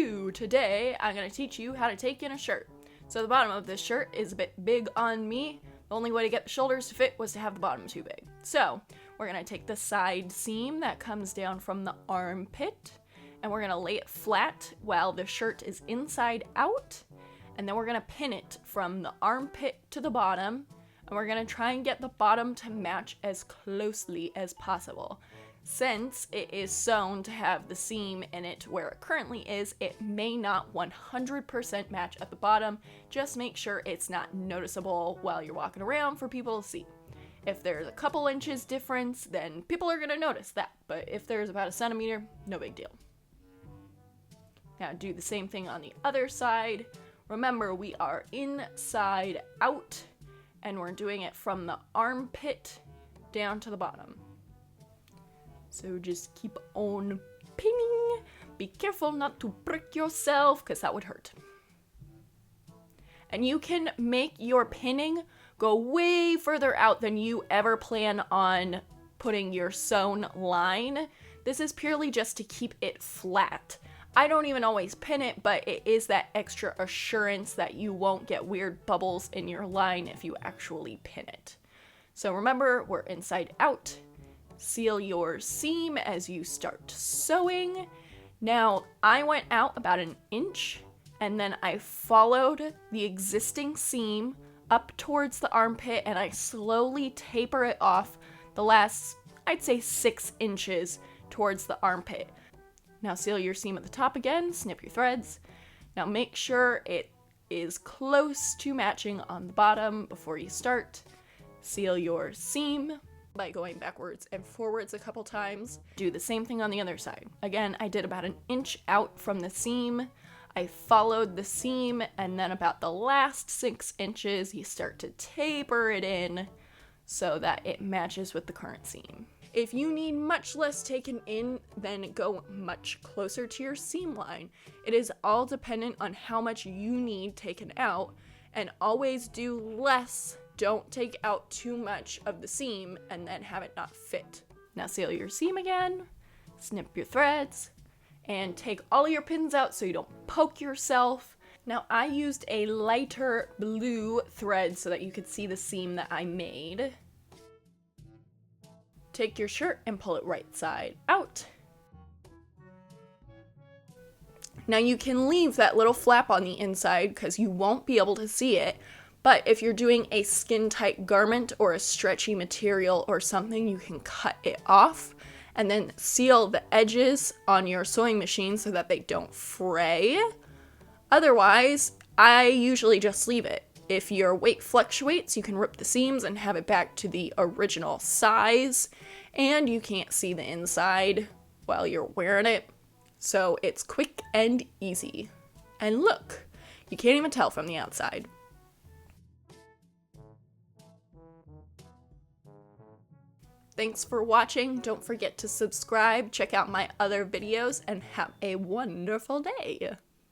you! Today I'm going to teach you how to take in a shirt. So the bottom of this shirt is a bit big on me. The only way to get the shoulders to fit was to have the bottom too big. So we're going to take the side seam that comes down from the armpit and we're going to lay it flat while the shirt is inside out. And then we're going to pin it from the armpit to the bottom. And we're going to try and get the bottom to match as closely as possible. Since it is sewn to have the seam in it where it currently is, it may not 100% match at the bottom. Just make sure it's not noticeable while you're walking around for people to see. If there's a couple inches difference, then people are going to notice that. But if there's about a centimeter, no big deal. Now do the same thing on the other side. Remember, we are inside out, and we're doing it from the armpit down to the bottom. So just keep on pinning. Be careful not to prick yourself, because that would hurt. And you can make your pinning go way further out than you ever plan on putting your sewn line. This is purely just to keep it flat. I don't even always pin it, but it is that extra assurance that you won't get weird bubbles in your line if you actually pin it. So remember, we're inside out. Seal your seam as you start sewing. Now, I went out about an inch, and then I followed the existing seam up towards the armpit, and I slowly taper it off the last, I'd say 6 inches towards the armpit. Now seal your seam at the top again, snip your threads. Now make sure it is close to matching on the bottom before you start. Seal your seam by going backwards and forwards a couple times. Do the same thing on the other side. Again, I did about an inch out from the seam. I followed the seam, and then about the last 6 inches, you start to taper it in so that it matches with the current seam. If you need much less taken in, then go much closer to your seam line. It is all dependent on how much you need taken out, and always do less. Don't take out too much of the seam and then have it not fit. Now seal your seam again, snip your threads, and take all your pins out so you don't poke yourself. Now I used a lighter blue thread so that you could see the seam that I made. Take your shirt and pull it right side out. Now you can leave that little flap on the inside because you won't be able to see it, but if you're doing a skin-tight garment or a stretchy material or something, you can cut it off and then seal the edges on your sewing machine so that they don't fray. Otherwise, I usually just leave it. If your weight fluctuates, you can rip the seams and have it back to the original size, and you can't see the inside while you're wearing it, so it's quick and easy. And look, you can't even tell from the outside. Thanks for watching. Don't forget to subscribe, check out my other videos, and have a wonderful day.